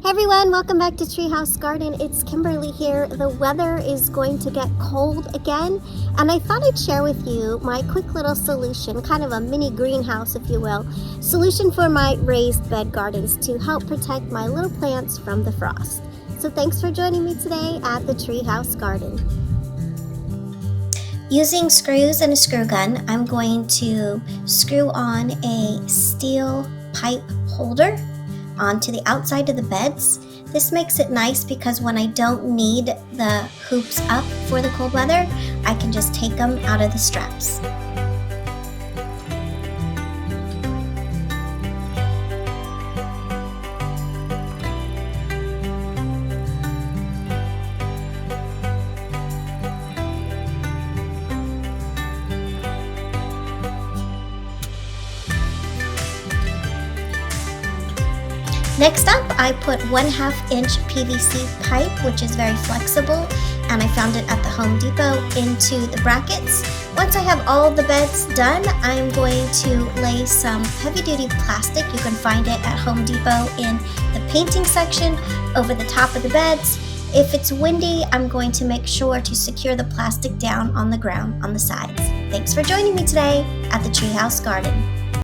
Hey everyone, welcome back to Treehouse Garden. It's Kimberly here. The weather is going to get cold again, and I thought I'd share with you my quick little solution, kind of a mini greenhouse, if you will, solution for my raised bed gardens to help protect my little plants from the frost. So thanks for joining me today at the Treehouse Garden. Using screws and a screw gun, I'm going to screw on a steel pipe holder onto the outside of the beds. This makes it nice because when I don't need the hoops up for the cold weather, I can just take them out of the straps. Next up, I put 1/2 inch PVC pipe, which is very flexible, and I found it at the Home Depot, into the brackets. Once I have all the beds done, I'm going to lay some heavy-duty plastic. You can find it at Home Depot in the painting section over the top of the beds. If it's windy, I'm going to make sure to secure the plastic down on the ground on the sides. Thanks for joining me today at the Treehouse Garden.